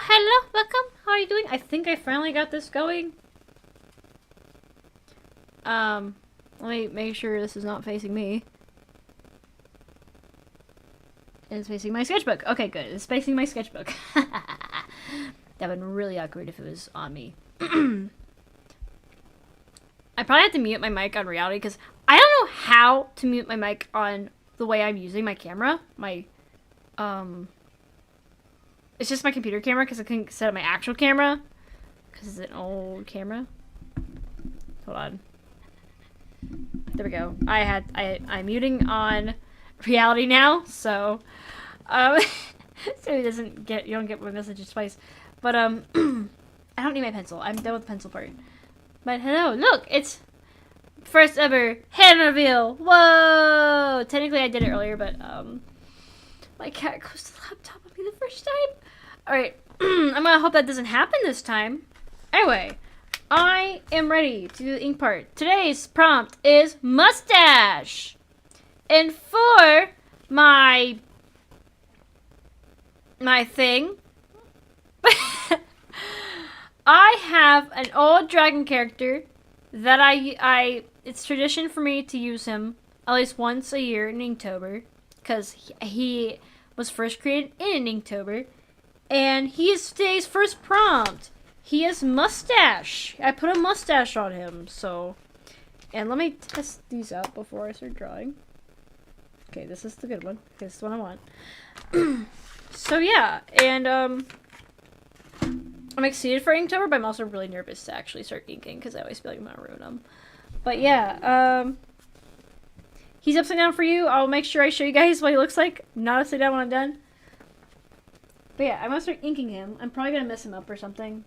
hello, welcome. How are you doing? I think I finally got this going. Let me make sure this is not facing me. It's facing my sketchbook. Okay, good. It's facing my sketchbook. That would have been really awkward if it was on me. I probably have to mute my mic on reality because I don't know how to mute my mic on the way I'm using my camera. It's just my computer camera because I couldn't set up my actual camera because it's an old camera. Hold on. There we go. I'm muting on reality now, so so it doesn't get, you don't get my messages twice. But I don't need my pencil. I'm done with the pencil part. But hello, look, it's first ever hand reveal. Whoa! Technically I did it earlier, but my cat goes to the laptop on me the first time. Alright, I'm gonna hope that doesn't happen this time. Anyway, I am ready to do the ink part. Today's prompt is mustache. And for my thing, I have an old dragon character that it's tradition for me to use him at least once a year in Inktober, because he was first created in Inktober, and he is today's first prompt. He is Mustache. I put a mustache on him, so. And let me test these out before I start drawing. Okay, this is the good one. This is the one I want. So yeah, and I'm excited for Inktober, but I'm also really nervous to actually start inking because I always feel like I'm gonna ruin them. But yeah, he's upside down for you. I'll make sure I show you guys what he looks like. Not upside down when I'm done. But yeah, I'm gonna start inking him. I'm probably gonna mess him up or something.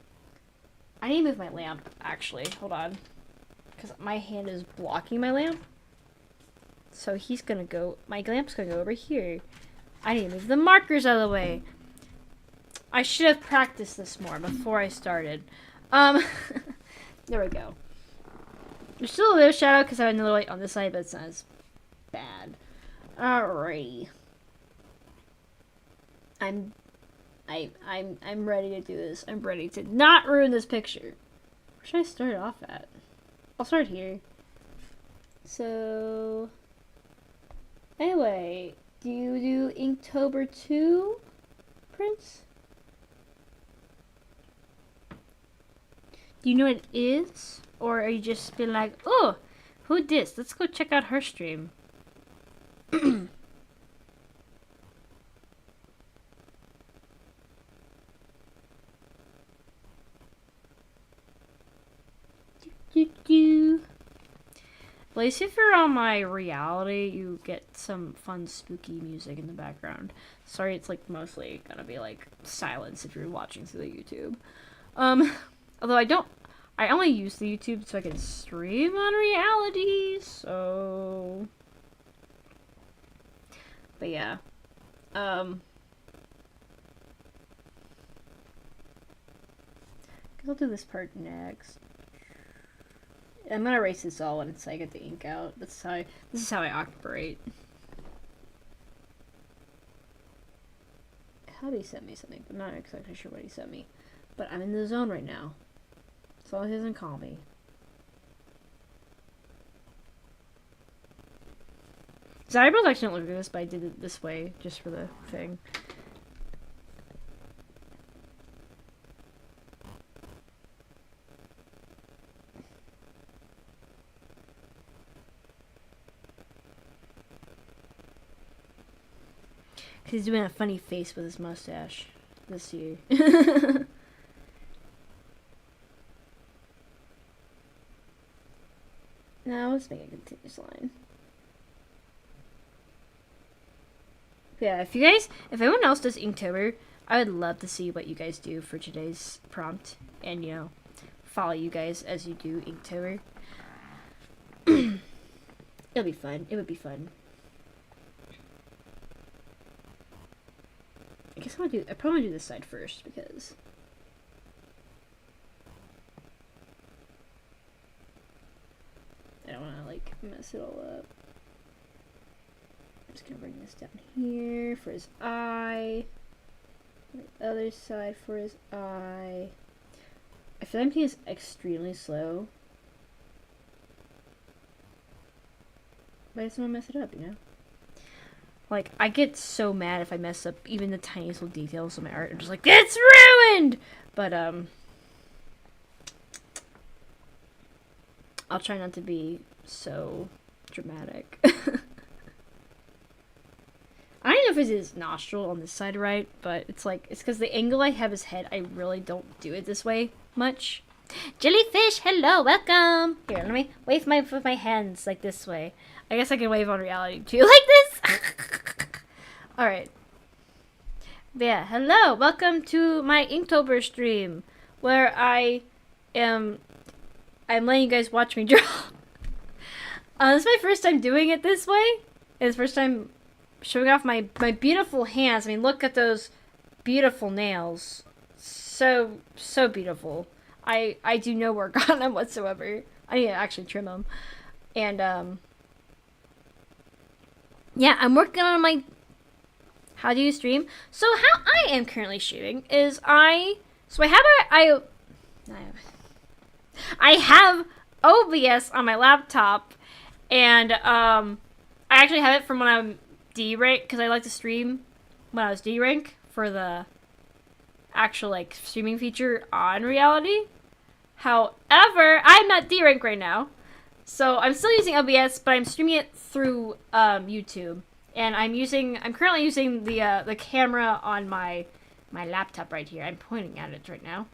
I need to move my lamp, actually. Hold on. Because my hand is blocking my lamp. So he's gonna go, my lamp's gonna go over here. I need to move the markers out of the way. I should have practiced this more before I started. There we go. There's still a little shadow because I have another light on this side, but it's not as bad. Alrighty. I'm ready to do this. I'm ready to not ruin this picture. Where should I start off at? I'll start here. So, anyway, do you do Inktober 2, Prince? Do you know what it is? Or are you just been like, oh, who dis? Let's go check out her stream. At least if you're on my reality, you get some fun spooky music in the background. Sorry, it's like mostly gonna be like silence if you're watching through the YouTube. Although I only use the YouTube so I can stream on reality, so. But yeah. I'll do this part next. I'm gonna erase this all once I get the ink out. This is how I operate. I thought he sent me something, but I'm not exactly sure what he sent me. But I'm in the zone right now. As long as he doesn't call me. His eyebrows actually don't look like this, but I did it this way just for the thing. He's doing a funny face with his mustache this year. Now let's make a continuous line. Yeah, if anyone else does Inktober, I would love to see what you guys do for today's prompt, and you know, follow you guys as you do Inktober. It'll be fun. It would be fun. I guess I probably do this side first because I don't want to like mess it all up. I'm just gonna bring this down here for his eye. The other side for his eye. I feel like he is extremely slow. But I just want to mess it up, you know? Like, I get so mad if I mess up even the tiniest little details of my art. I'm just like, it's ruined! But, I'll try not to be so dramatic. I don't know if it's his nostril on this side right, but it's like, it's because the angle I have his head, I really don't do it this way much. Jellyfish, hello, welcome! Here, let me wave with my hands, like this way. I guess I can wave on reality too, like this! Alright. Yeah, hello, welcome to my Inktober stream, where I'm letting you guys watch me draw. This is my first time doing it this way. It's the first time showing off my beautiful hands. I mean, look at those beautiful nails. So beautiful. I do no work on them whatsoever. I need to actually trim them. And, yeah, I'm working on my how do you stream. So how I am currently shooting is I have OBS on my laptop, and I actually have it from when I'm D-rank, because I like to stream when I was D-rank for the actual like streaming feature on reality. However, I'm not D-rank right now, so I'm still using OBS, but I'm streaming it through YouTube, and I'm currently using the camera on my laptop right here. I'm pointing at it right now.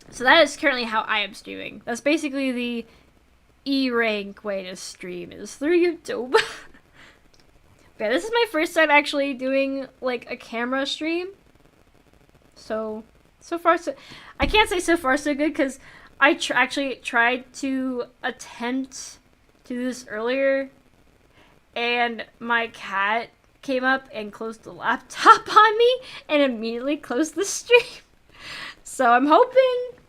So that is currently how I am streaming. That's basically the E-rank way to stream, is through YouTube. Yeah, this is my first time actually doing like a camera stream. So far so I can't say so far so good, because I actually tried to attempt to do this earlier, and my cat came up and closed the laptop on me and immediately closed the stream. So I'm hoping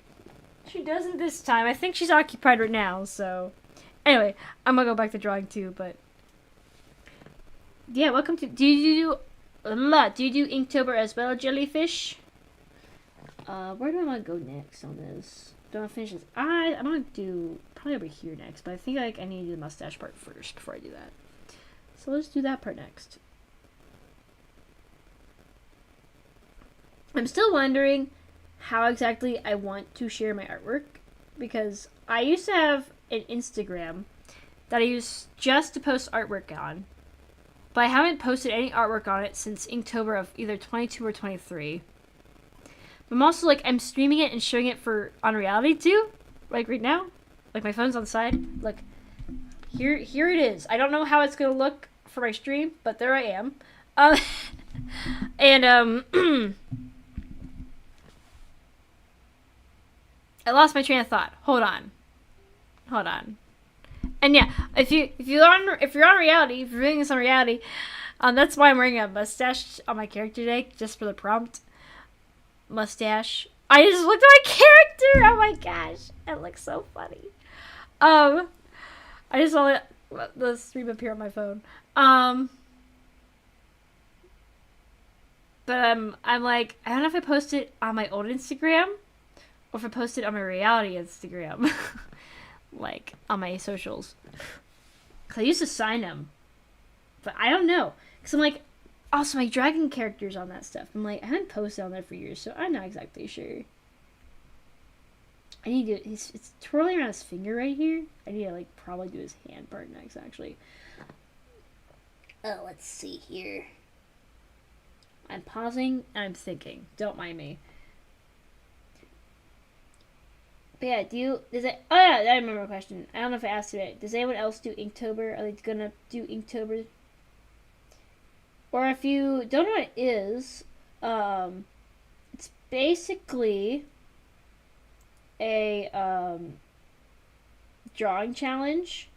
she doesn't this time. I think she's occupied right now, so anyway, I'm gonna go back to drawing too, but yeah, welcome to do you do Inktober as well, Jellyfish? Where do I want to go next on this? Do I want to finish this? I'm gonna do probably over here next, but I think like I need to do the mustache part first before I do that. So let's do that part next. I'm still wondering how exactly I want to share my artwork, because I used to have an Instagram that I used just to post artwork on, but I haven't posted any artwork on it since Inktober of either 22 or 23. But I'm also like, I'm streaming it and showing it on reality too, like right now. Like my phone's on the side. Look, here it is. I don't know how it's gonna look for my stream, but there I am. And I lost my train of thought. Hold on. And yeah, if you're on reality, if you're doing this on reality, that's why I'm wearing a mustache on my character today, just for the prompt. Mustache. I just looked at my character. Oh my gosh, it looks so funny. I just saw the stream appear on my phone. But I'm like, I don't know if I posted it on my old Instagram or if I posted it on my reality Instagram. Like, on my socials. Because I used to sign them. But I don't know. Because I'm like, also my dragon character's on that stuff. I'm like, I haven't posted on there for years, so I'm not exactly sure. I need to, it's twirling around his finger right here. I need to, like, probably do his hand part next, actually. Oh, let's see here. I'm pausing and I'm thinking. Don't mind me. But yeah, oh yeah, I remember a question. I don't know if I asked it. Does anyone else do Inktober? Are they gonna do Inktober? Or if you don't know what it is, it's basically a drawing challenge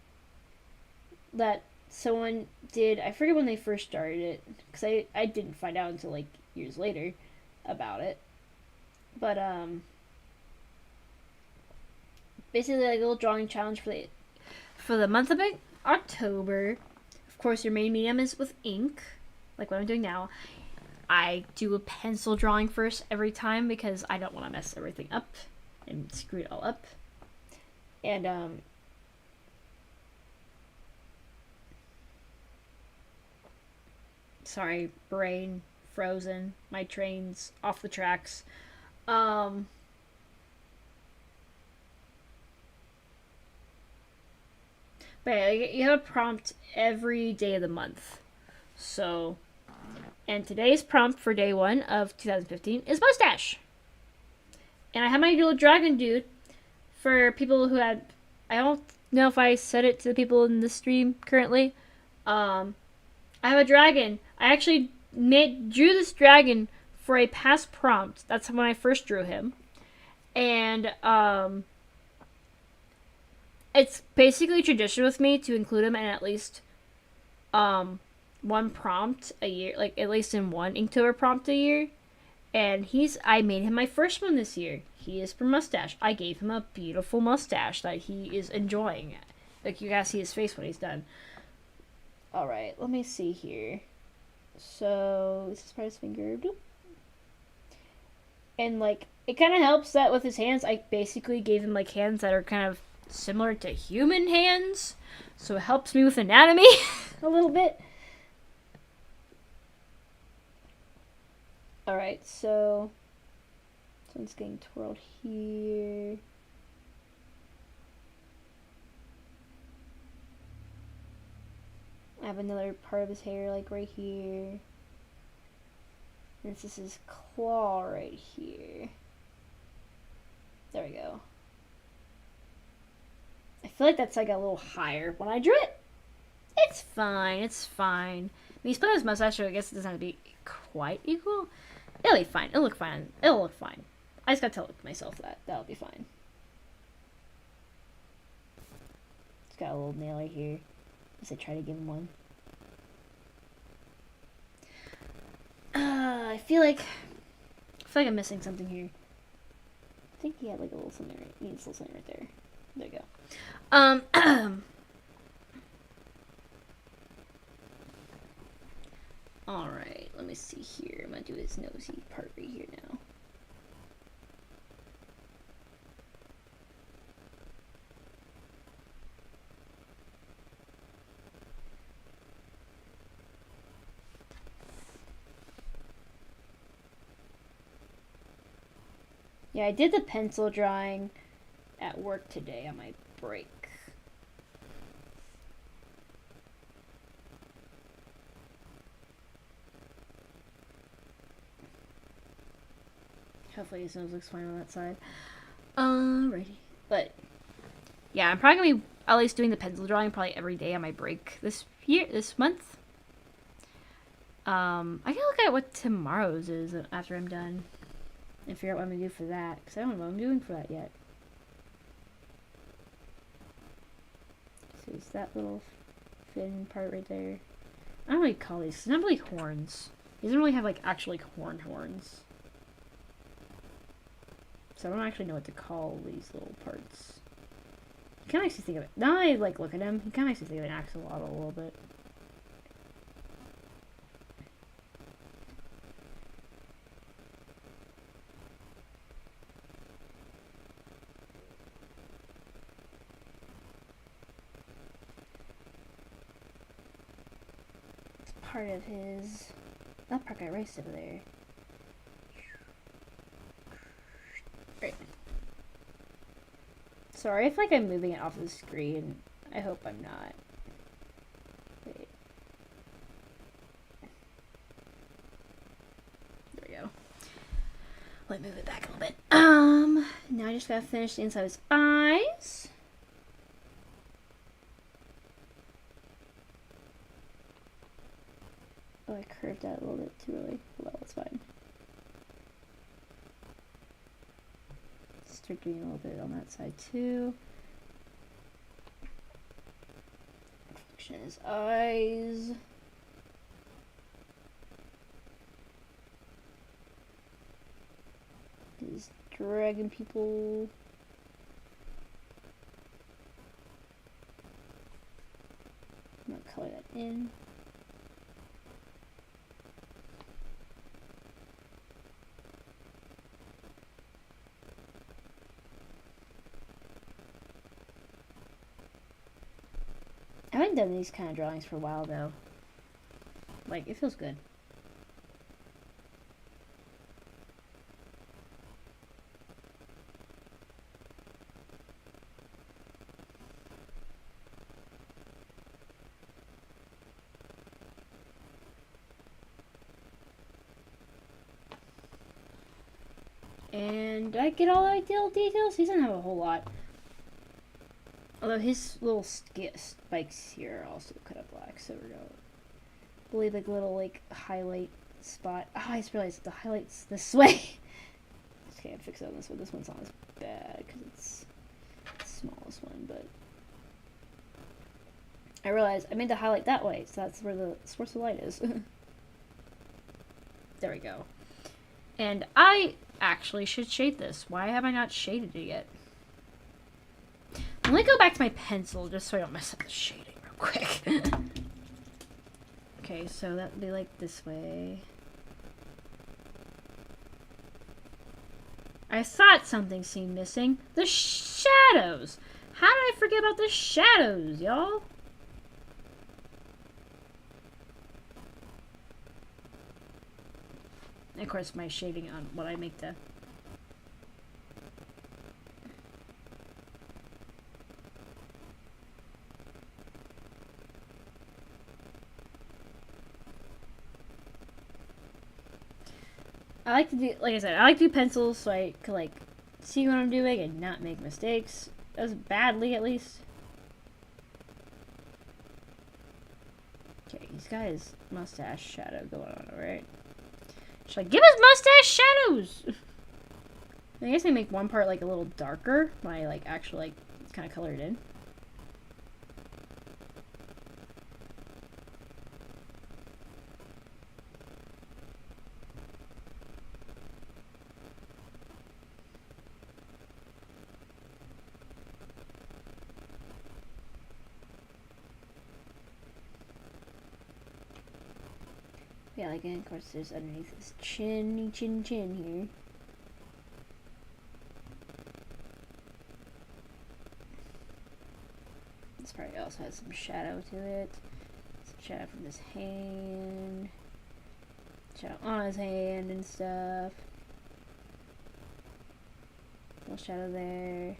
that someone did. I forget when they first started it, because I didn't find out until like years later about it. But basically like a little drawing challenge for the month of October. Of course, your main medium is with ink, like what I'm doing now. I do a pencil drawing first every time because I don't want to mess everything up and screw it all up. And sorry, brain frozen. My train's off the tracks. But yeah, you have a prompt every day of the month. So, and today's prompt for day 1 of 2015 is Mustache. And I have my little dragon dude for people who had. I don't know if I said it to the people in the stream currently. I have a dragon. I actually drew this dragon for a past prompt. That's when I first drew him. And it's basically tradition with me to include him in at least one prompt a year, like at least in one Inktober prompt a year. And I made him my first one this year. He is for Mustache. I gave him a beautiful mustache that he is enjoying. Like, you gotta see his face when he's done. Alright, let me see here. So, this is part of his finger. Doop. And, like, it kind of helps that with his hands, I basically gave him, like, hands that are kind of similar to human hands. So it helps me with anatomy a little bit. Alright, so this one's getting twirled here. I have another part of his hair, like, right here. And this is his claw right here. There we go. I feel like that's, like, a little higher when I drew it. It's fine, it's fine. I mean, he's put his mustache, so I guess it doesn't have to be quite equal. It'll be fine. It'll look fine. It'll look fine. I just gotta tell myself that. That'll be fine. It's got a little nail right here. As I try to give him one. I feel like I'm missing something here. I think he had like a little something right. Needs a little something right there. There you go. Alright, let me see here. I'm gonna do his nosy part right here now. Yeah, I did the pencil drawing at work today on my break. Hopefully his nose looks fine on that side. Alrighty. But, yeah, I'm probably going to be at least doing the pencil drawing probably every day on my break this month. I gotta look at what tomorrow's is after I'm done. And figure out what I'm going to do for that. Because I don't know what I'm doing for that yet. So it's that little fin part right there. I don't really call these. It's not really horns. He doesn't really have, like, actually horns. So I don't actually know what to call these little parts. You kind of actually think of it. Now I, like, look at him, you kind of actually think of an axolotl a little bit. It's part of his... That part got erased over there. Right. Sorry if like I'm moving it off the screen. I hope I'm not. Wait. There we go. Let me move it back a little bit. Now I just gotta finish the inside of his eyes. Oh, I curved out a little bit too early. Well, that's fine. Start doing a little bit on that side too. Reflection in his eyes. His dragon people. I'm gonna color that in. haven't done these kind of drawings for a while, though. Like, it feels good. And did I get all the details? He doesn't have a whole lot. Although his little spikes here are also cut up black, so we're gonna believe like little like highlight spot. Oh, I just realized the highlights this way. Okay, I fix it on this one. This one's not as bad because it's the smallest one, but I realized I made the highlight that way, so that's where the source of light is. There we go. And I actually should shade this. Why have I not shaded it yet? Let me go back to my pencil just so I don't mess up the shading real quick. Okay, so that would be like this way. I thought something seemed missing. The shadows! How did I forget about the shadows, y'all? And of course, my shading on what I make the... I like to do, like I said, I like to do pencils so I could, like, see what I'm doing and not make mistakes. As badly, at least. Okay, he's got his mustache shadow going on, alright? Should I give his mustache shadows? I guess I make one part, like, a little darker when I, like, actually, like, kind of color it in. Yeah, like, and of course, there's underneath this chin here. This part also has some shadow to it. Some shadow from his hand. Shadow on his hand and stuff. A little shadow there.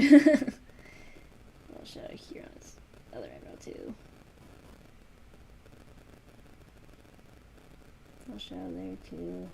I'll show here on this other eyebrow too. I'll show there too.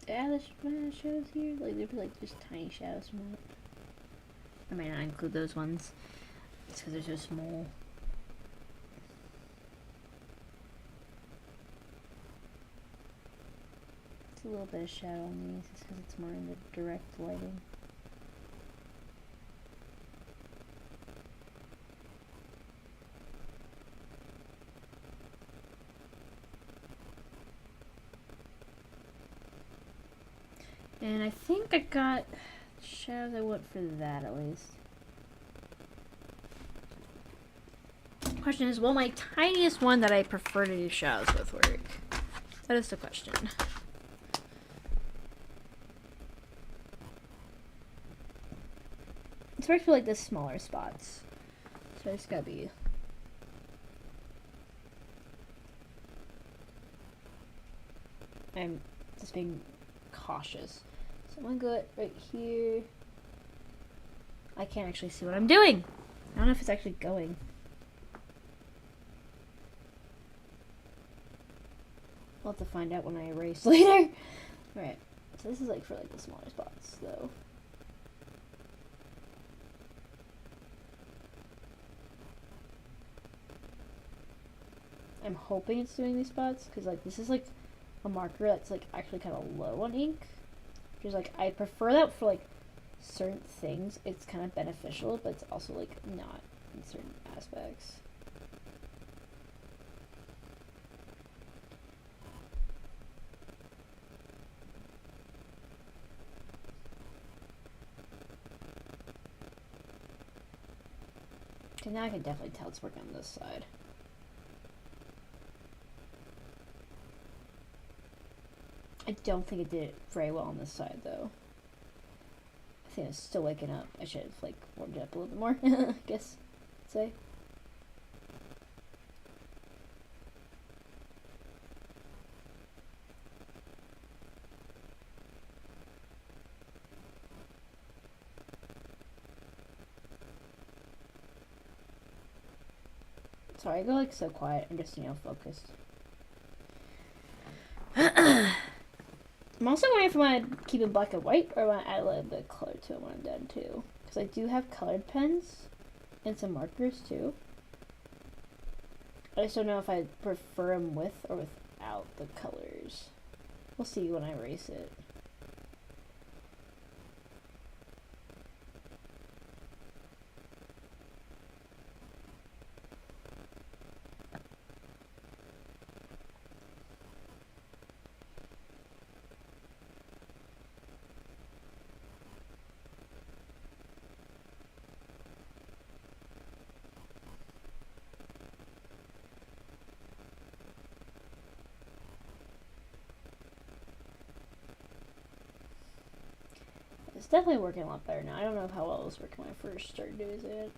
Yeah, there's shadows here. Like, there'd be like just tiny shadows from that. I might not include those ones. It's because they're so small. It's a little bit of shadow on these just because it's more in the direct lighting. And I think I got the shadows I want for that at least. Question is, will my tiniest one that I prefer to do shadows with work? That is the question. It's works for like the smaller spots. So it's gotta be. I'm just being cautious. So I'm gonna go right here. I can't actually see what I'm doing. I don't know if it's actually going. I'll have to find out when I erase later. Alright, so this is like for like the smaller spots though. I'm hoping it's doing these spots, because like this is like a marker that's like actually kind of low on ink, which is like I prefer that for like certain things. It's kind of beneficial, but it's also like not in certain aspects. Okay, now I can definitely tell it's working on this side. I don't think it did it very well on this side, though. I think it's still waking up. I should have, like, warmed it up a little bit more, I guess, I'd say. Sorry, I go, like, so quiet. I'm just, focused. I'm also wondering if I want to keep it black and white or I want to add a little bit of color to it when I'm done too. Because I do have colored pens and some markers too. I just don't know if I prefer them with or without the colors. We'll see when I erase it. It's definitely working a lot better now. I don't know how well it was working when I first started doing it.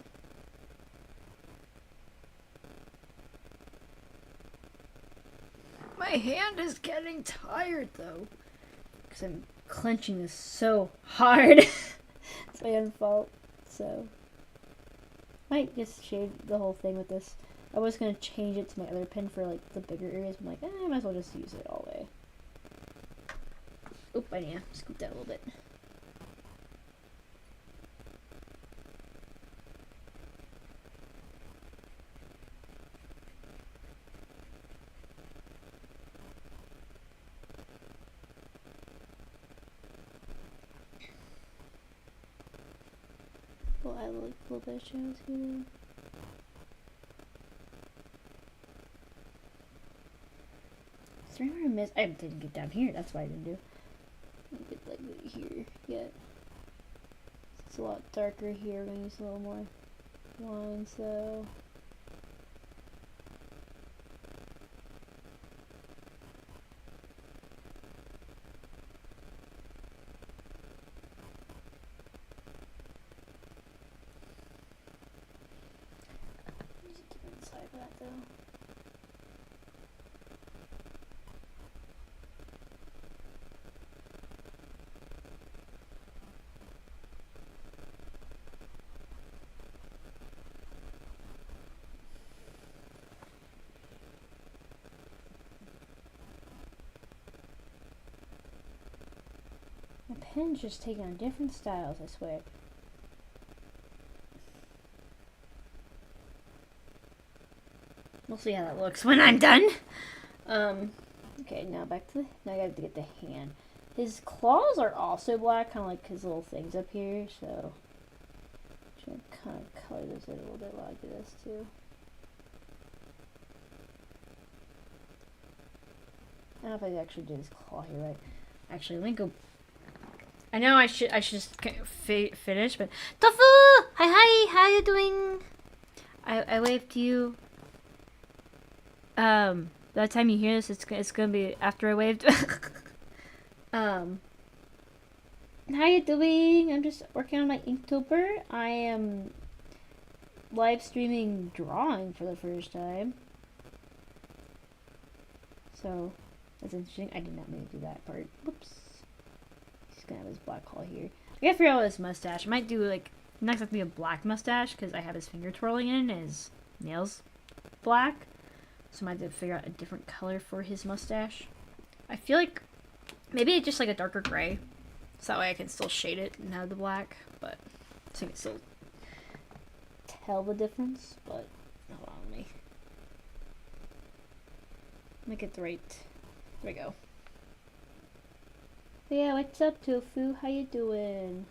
My hand is getting tired though, because I'm clenching this so hard. It's my own fault. So, might just shade the whole thing with this. I was gonna change it to my other pen for like the bigger areas, but I'm like, I might as well just use it all the way. Oop, I need to scoop that a little bit. We'll add like a little bit of shadows here. Is there anywhere I missed? I didn't get down here, that's why I didn't do. I didn't get like here yet. It's a lot darker here. We're gonna use a little more lines though. Inside that though. My pen's just taking on different styles, I swear. We'll see how that looks when I'm done. Okay, now back to now I gotta get the hand. His claws are also black, kind of like his little things up here, so I'm just gonna kind of color this in a little bit while I do this too. I don't know if I actually did his claw here right. Actually, let me go. I know I should just finish, but Tofu! Hi, how you doing? I waved to you. By the time you hear this, it's gonna be after I waved. How you doing? I'm just working on my Inktober. I am live streaming drawing for the first time. So, that's interesting. I did not mean to do that part. Whoops. He's gonna have his black claw here. I gotta figure out his mustache. I might do, like, not exactly a black mustache, because I have his finger twirling in and his nails black. So I might have to figure out a different color for his mustache. I feel like maybe just like a darker gray. So that way I can still shade it and have the black. But so you can still tell the difference. But hold on, let me. Make it the right. There we go. Yeah, what's up, Tofu? How you doing?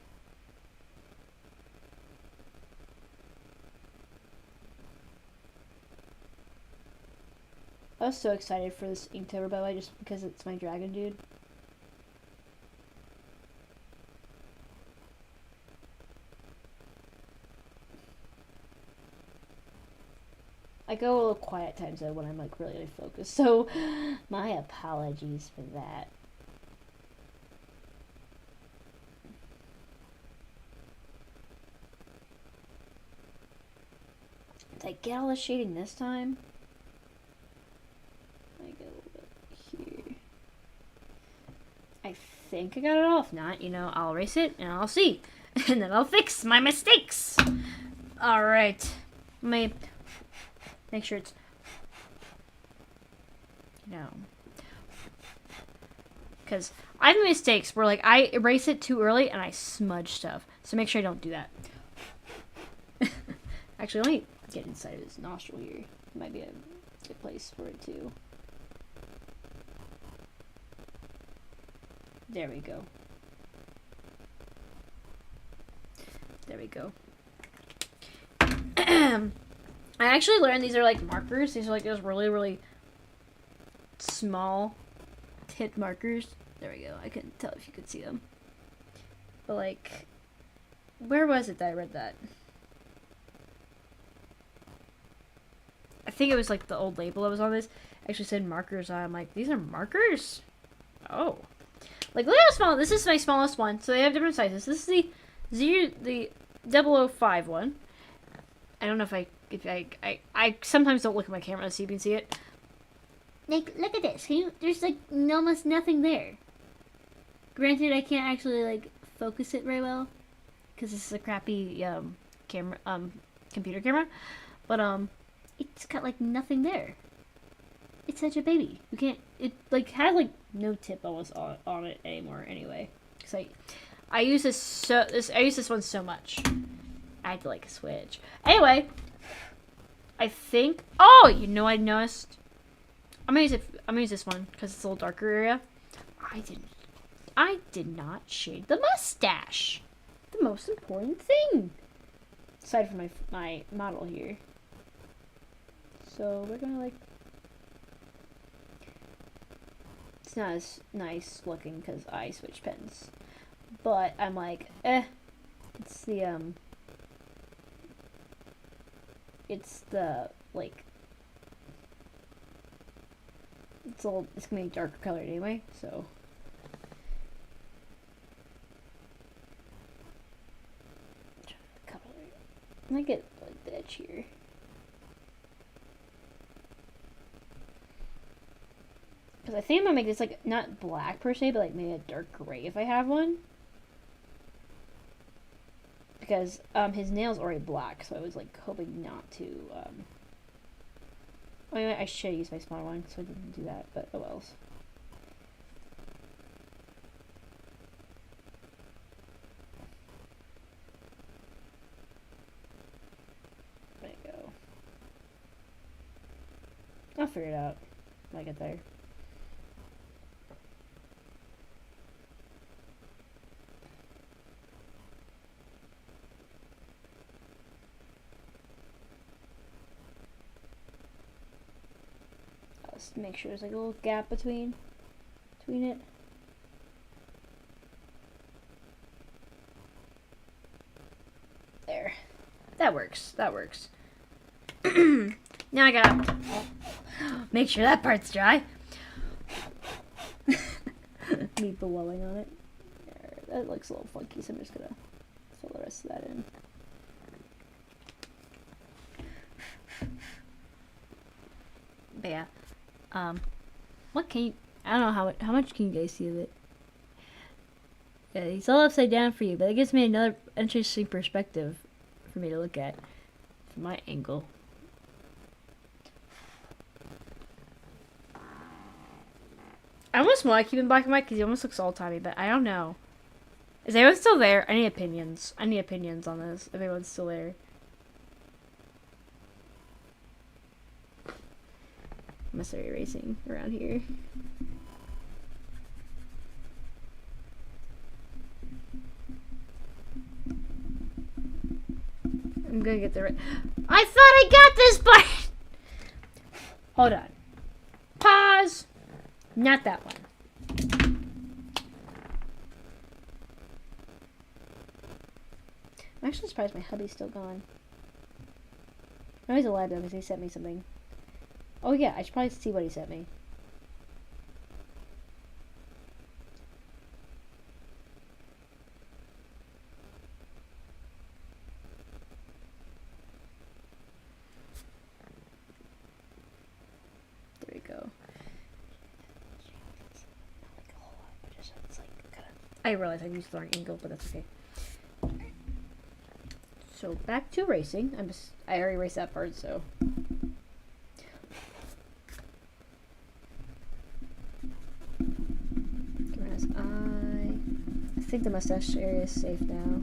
I was so excited for this Inktober, by the way, just because it's my dragon dude. I go a little quiet at times though when I'm like really focused, so my apologies for that. Did I get all the shading this time? I get a little bit here. I think I got it all. If not, you know, I'll erase it and I'll see. And then I'll fix my mistakes. Alright. Let me make sure it's, you know, because I've made mistakes where like I erase it too early and I smudge stuff. So make sure I don't do that. Actually, let me get inside of his nostril here. It might be a good place for it too. There we go. There we go. I actually learned these are like markers. These are like those really small tip markers. There we go. I couldn't tell if you could see them. But like, where was it that I read that? I think it was like the old label that was on this. Actually said markers. I'm like, these are markers? Oh. Like, look how small. This is my smallest one. So they have different sizes. This is the 005 one. I don't know if I sometimes don't look at my camera so you can see it. Like, look at this. There's like almost nothing there. Granted, I can't actually like focus it very well because this is a crappy computer camera, but it's got like nothing there. It's such a baby. You can't. It like has like no tip almost on it anymore. Anyway, because I use I use this one so much. I had to like switch. Anyway, I think. Oh, you know, I noticed. I'm gonna use this one because it's a little darker area. I did not shade the mustache. The most important thing, aside from my model here. So we're gonna like. It's not as nice looking because I switch pens, but I'm like, it's the like, it's gonna be darker colored anyway, so. I might get like the edge here. Because I think I'm gonna make this like not black per se, but like maybe a dark gray if I have one. Because his nail's already black, so I was like hoping not to. Anyway, I should use my smaller one, so I didn't do that. But oh well. There you go. I'll figure it out when I get there. Just make sure there's like a little gap between it. There. That works. That works. Now I gotta make sure that part's dry. Me blowing on it. There, that looks a little funky, so I'm just gonna fill the rest of that in. But yeah. What can you, I don't know how much can you guys see of it? Yeah, he's all upside down for you, but it gives me another interesting perspective for me to look at from my angle. I almost want to keep him black and white because he almost looks old-timey, but I don't know. Is anyone still there? I need opinions. I need opinions on this, if anyone's still there. gonna start erasing around here. I'm gonna get the right. I thought I got this part! Hold on. Pause! Not that one. I'm actually surprised my hubby's still gone. No, he's alive though, because he sent me something. Oh yeah, I should probably see what he sent me. There we go. I realize I used the wrong angle, but that's okay. So back to racing. I already raced that part, so. Whereas I think the mustache area is safe now.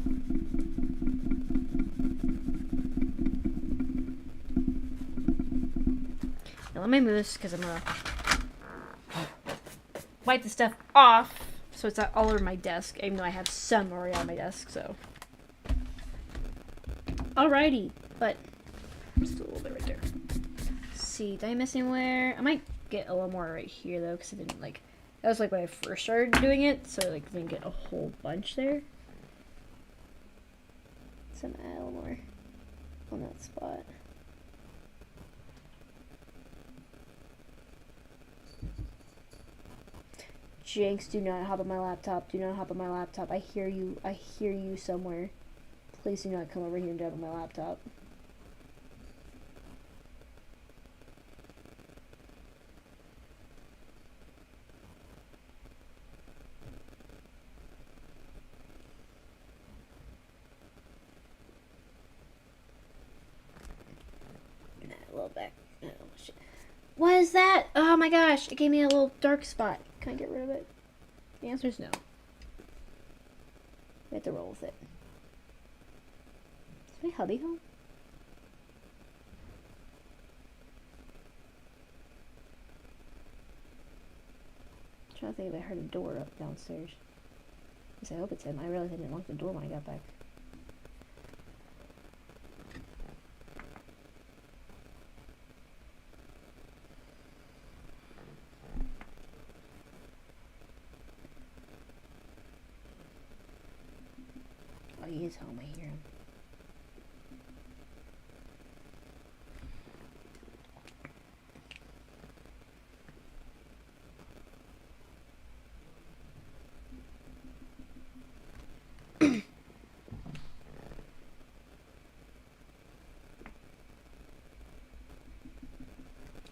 Now let me move this because I'm gonna wipe the stuff off so it's not all over my desk, even though I have some already on my desk, so. Alrighty, but just a little bit right there. Let's see, did I miss anywhere? I might get a little more right here though, because I didn't like. That was like when I first started doing it, so like I didn't get a whole bunch there. So I'm gonna add a little more on that spot. Jinx, do not hop on my laptop. Do not hop on my laptop. I hear you. I hear you somewhere. Please do not come over here and jump on my laptop. A little back. Oh, shit. What is that? Oh my gosh, it gave me a little dark spot. Can I get rid of it? The answer is no. We have to roll with it. Is my hubby home? I'm trying to think if I heard a door up downstairs. At least I hope it's him. I realized I didn't lock the door when I got back. Oh, he is home. I hear him.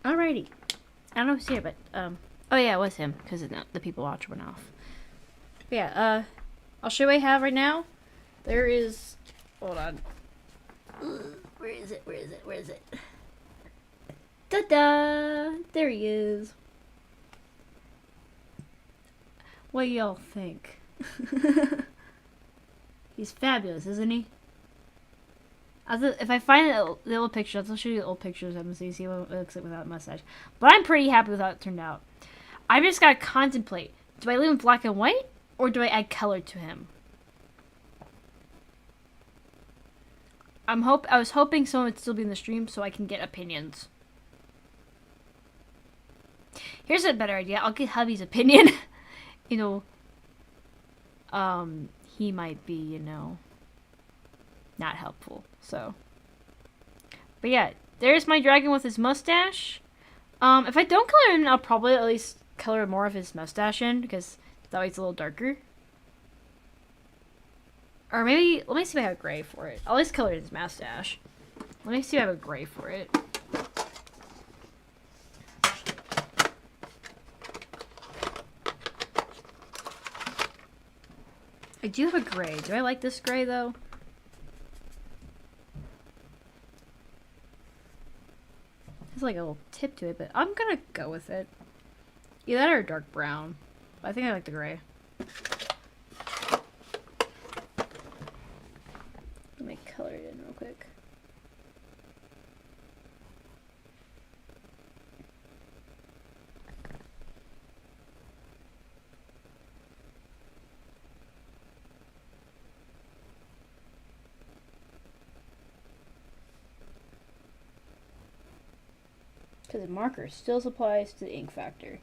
Alrighty. I don't know who's here, but, oh yeah, it was him, because the people watch went off. But yeah, I'll show you what I have right now. There is, hold on. Where is it? Where is it? Where is it? Ta-da! There he is. What do y'all think? He's fabulous, isn't he? If I find the old pictures, I'll show you the old pictures of him so you see what it looks like without a mustache. But I'm pretty happy with how it turned out. I just gotta contemplate. Do I leave him black and white? Or do I add color to him? I was hoping someone would still be in the stream so I can get opinions. Here's a better idea. I'll get hubby's opinion. You know, he might be, you know, not helpful. So, but yeah, there's my dragon with his mustache. If I don't color him, I'll probably at least color more of his mustache in because that way it's a little darker. Or maybe, let me see if I have a gray for it. I'll at least color his mustache. Let me see if I have a gray for it. I do have a gray. Do I like this gray though? There's like a little tip to it, but I'm gonna go with it. Either that or dark brown. But I think I like the gray. Let me color it in real quick. Because the marker still applies to the ink factor.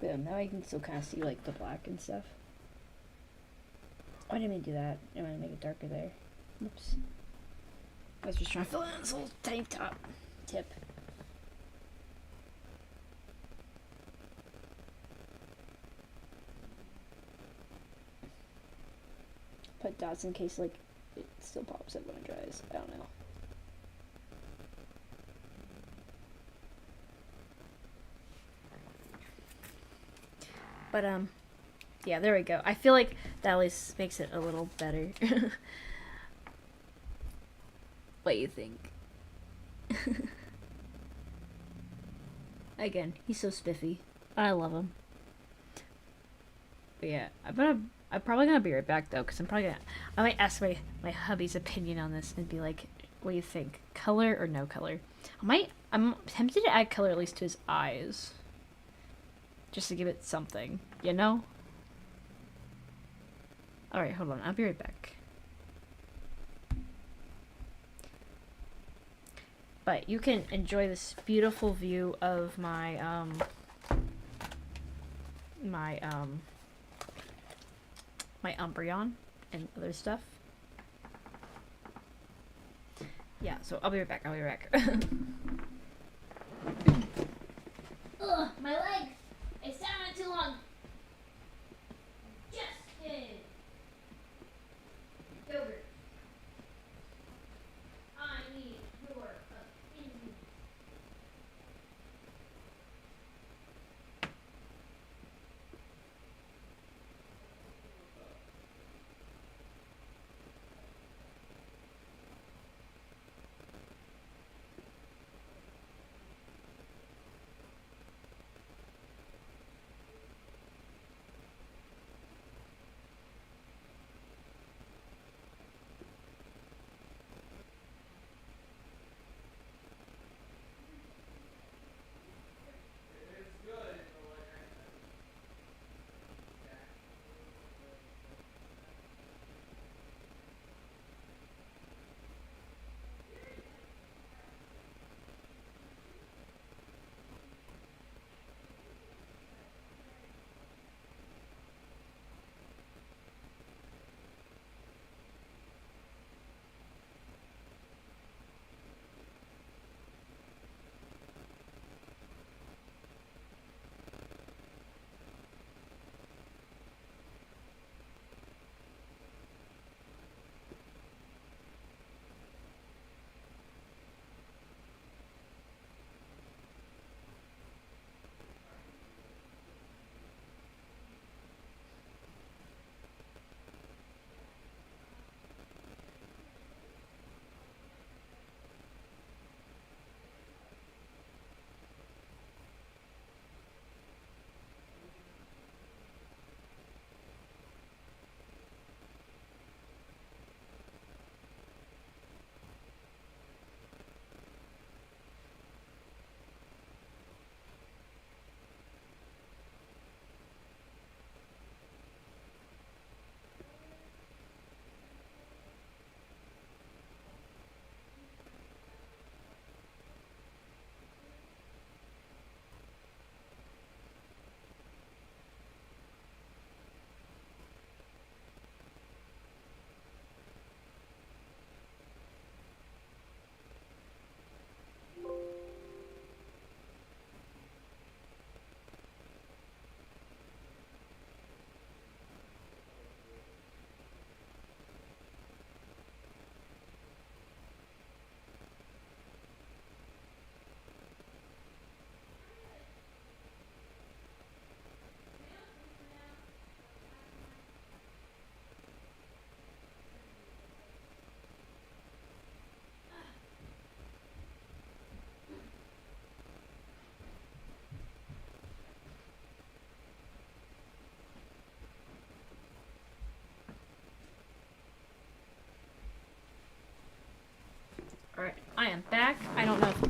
Boom. Now I can still kind of see like the black and stuff. Oh, I didn't mean to do that. I want to make it darker there. Oops. I was just trying to fill in this little tank top tip. Put dots in case like it still pops up when it dries. I don't know. But yeah, there we go. I feel like that at least makes it a little better. What do you think? Again, he's so spiffy. I love him. But yeah, I'm probably gonna be right back though, because I might ask my hubby's opinion on this and be like, what do you think? Color or no color? I'm tempted to add color at least to his eyes. Just to give it something, you know? Alright, hold on, I'll be right back. But you can enjoy this beautiful view of my Umbreon and other stuff. Yeah, so I'll be right back. Ugh, my leg! I sat on it too long. Justin! Yogurt. I need your opinion.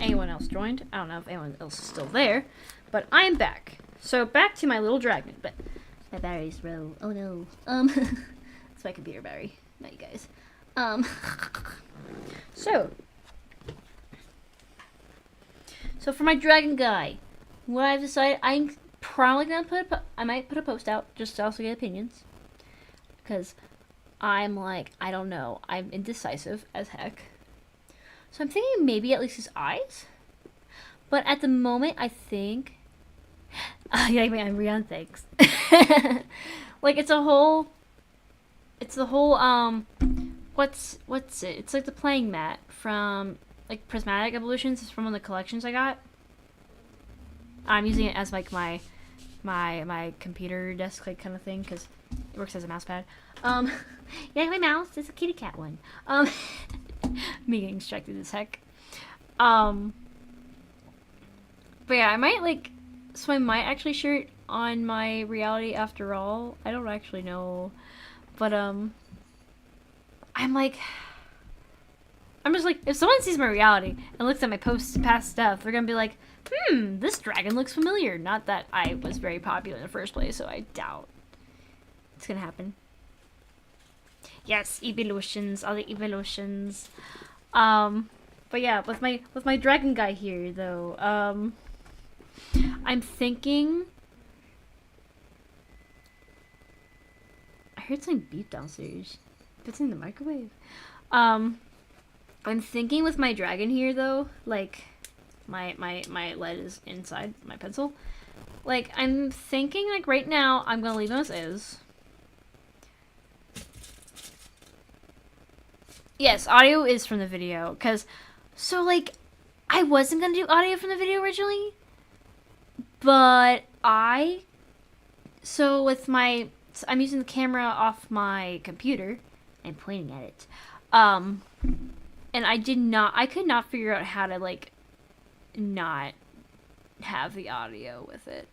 anyone else joined. I don't know if anyone else is still there, but I'm back. So back to my little dragon, but my battery's low. Oh no. It's my computer battery, not you guys. So for my dragon guy, what I've decided, I'm probably gonna I might put a post out just to also get opinions, because I'm like, I don't know, I'm indecisive as heck. So I'm thinking maybe at least his eyes, but at the moment I think, yeah, I mean, I'm Rian, thanks. Like it's the whole, what's it? It's like the playing mat from like Prismatic Evolutions. It's from one of the collections I got. I'm using it as like my computer desk like kind of thing because it works as a mouse pad. Yeah, my mouse. It's a kitty cat one. Me getting distracted as heck. But yeah, I might like. So I might actually share it on my reality after all. I don't actually know, but I'm just like, if someone sees my reality and looks at my past stuff, they're gonna be like, this dragon looks familiar. Not that I was very popular in the first place, so I doubt it's gonna happen. Yes, evolutions, all the evolutions. But yeah, with my dragon guy here though, I'm thinking. I heard something beep downstairs. If it's in the microwave. I'm thinking with my dragon here though, like my lead is inside my pencil. Like I'm thinking like right now I'm gonna leave him as is. Yes, audio is from the video, cause so like I wasn't gonna do audio from the video originally, but I'm using the camera off my computer and pointing at it. And I could not figure out how to like not have the audio with it.